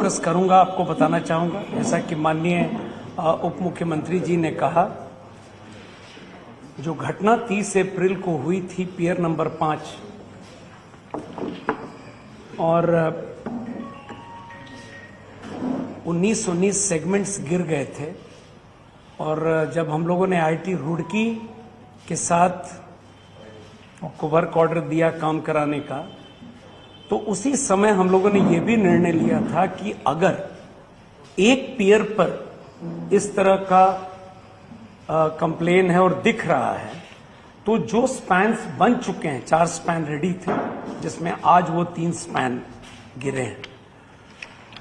Focus करूंगा, आपको बताना चाहूंगा, जैसा कि माननीय उप मुख्यमंत्री जी ने कहा, जो घटना 30 अप्रैल को हुई थी पियर नंबर 5 और 19 सेगमेंट्स गिर गए थे। और जब हम लोगों ने आईआईटी रुड़की के साथ को वर्क ऑर्डर दिया काम कराने का, तो उसी समय हम लोगों ने यह भी निर्णय लिया था कि अगर एक पियर पर इस तरह का कंप्लेन है और दिख रहा है, तो जो स्पैन्स बन चुके हैं, 4 स्पैन रेडी थे, जिसमें आज वो 3 स्पैन गिरे हैं।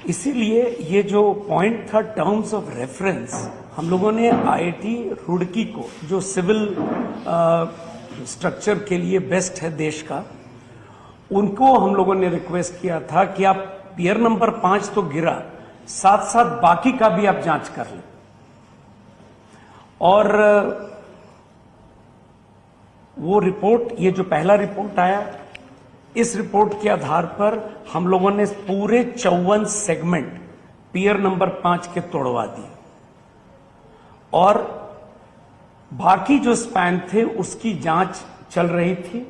इसीलिए ये जो पॉइंट था टर्म्स ऑफ रेफरेंस, हम लोगों ने आईआईटी रुड़की को, जो सिविल स्ट्रक्चर के लिए बेस्ट है देश का, उनको हम लोगों ने रिक्वेस्ट किया था कि आप पियर नंबर 5 तो गिरा, साथ साथ बाकी का भी आप जांच कर लें। और वो रिपोर्ट, ये जो पहला रिपोर्ट आया, इस रिपोर्ट के आधार पर हम लोगों ने पूरे 54 सेगमेंट पियर नंबर 5 के तोड़वा दिए और बाकी जो स्पैन थे उसकी जांच चल रही थी।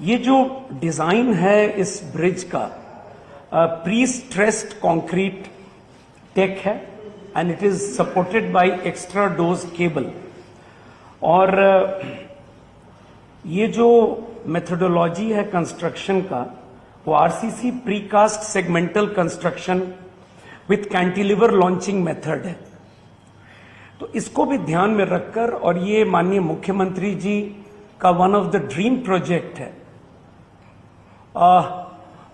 ये जो डिजाइन है इस ब्रिज का, प्री स्ट्रेस्ड कंक्रीट टेक है and it is supported by extra dose cable. और ये जो मेथोडोलॉजी है कंस्ट्रक्शन का, वो RCC precast segmental construction with cantilever launching method है। तो इसको भी ध्यान में रखकर, और ये माननीय मुख्यमंत्री जी का one of the dream project है,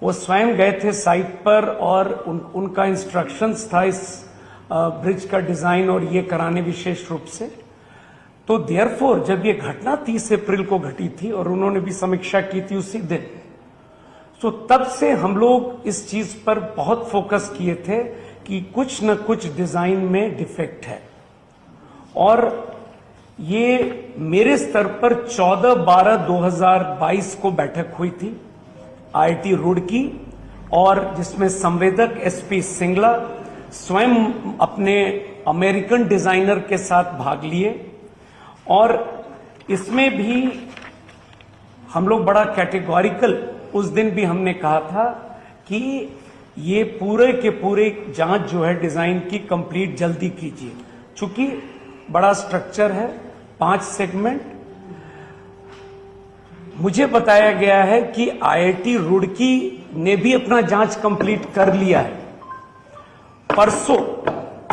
वो स्वयं गए थे साइट पर और उनका इंस्ट्रक्शंस था इस ब्रिज का डिजाइन और ये कराने विशेष रूप से। तो देयरफॉर जब ये घटना 30 अप्रैल को घटी थी और उन्होंने भी समीक्षा की थी उसी दिन, तो तब से हम लोग इस चीज पर बहुत फोकस किए थे कि कुछ न कुछ डिजाइन में डिफेक्ट है। और ये मेरे स्तर पर 14/12/2022 को बैठक हुई थी आईआईटी रुड़की, और जिसमें संवेदक एसपी सिंगला स्वयं अपने अमेरिकन डिजाइनर के साथ भाग लिए। और इसमें भी हम लोग बड़ा कैटेगोरिकल, उस दिन भी हमने कहा था कि ये पूरे के पूरे जांच जो है डिजाइन की कंप्लीट जल्दी कीजिए, चूंकि बड़ा स्ट्रक्चर है, 5 सेगमेंट। मुझे बताया गया है कि आईआईटी रुड़की ने भी अपना जांच कंप्लीट कर लिया है। परसों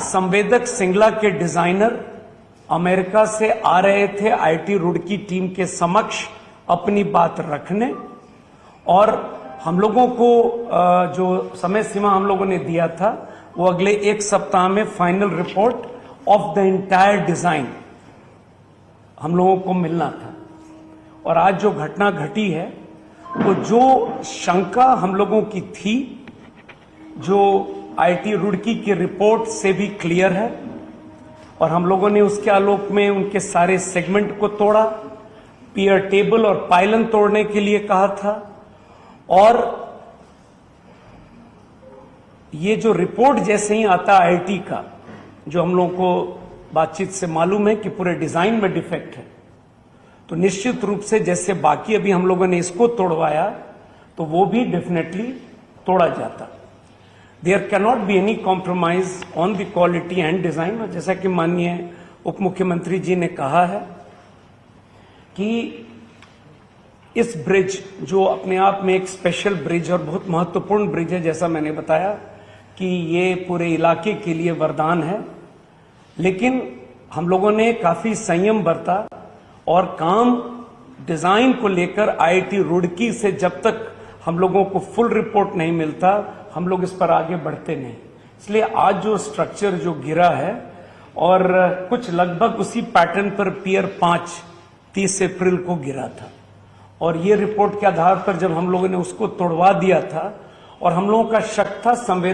संवेदक सिंगला के डिजाइनर अमेरिका से आ रहे थे आईआईटी रुड़की टीम के समक्ष अपनी बात रखने, और हम लोगों को जो समय सीमा हम लोगों ने दिया था वो अगले 1 सप्ताह में final report of the entire design हम लोगों को मिलना था। और आज जो घटना घटी है, तो जो शंका हम लोगों की थी, जो आईआईटी रुड़की की रिपोर्ट से भी क्लियर है, और हम लोगों ने उसके आलोक में उनके सारे सेगमेंट को तोड़ा, पियर टेबल और पाइलन तोड़ने के लिए कहा था। और ये जो रिपोर्ट जैसे ही आता आईआईटी का, जो हम लोगों को बातचीत से मालूम है कि पूरे डिजाइन में डिफेक्ट है, तो निश्चित रूप से जैसे बाकी अभी हम लोगों ने इसको तोड़वाया, तो वो भी डेफिनेटली तोड़ा जाता। There cannot be any compromise on the quality and design. और जैसा कि माननीय उप मुख्यमंत्री जी ने कहा है कि इस ब्रिज, जो अपने आप में एक स्पेशल ब्रिज और बहुत महत्वपूर्ण ब्रिज है, जैसा मैंने बताया कि ये पूरे इलाके के लिए वरदान है, लेकिन हम लोगों ने काफी संयम बरता और काम डिजाइन को लेकर आईआईटी रुड़की से जब तक हम लोगों को फुल रिपोर्ट नहीं मिलता, हम लोग इस पर आगे बढ़ते नहीं। इसलिए आज जो स्ट्रक्चर जो गिरा है, और कुछ लगभग उसी पैटर्न पर पियर 5 30 अप्रैल को गिरा था, और ये रिपोर्ट के आधार पर जब हम लोगों ने उसको तोड़वा दिया था, और हम लोगों का शक था संवेदक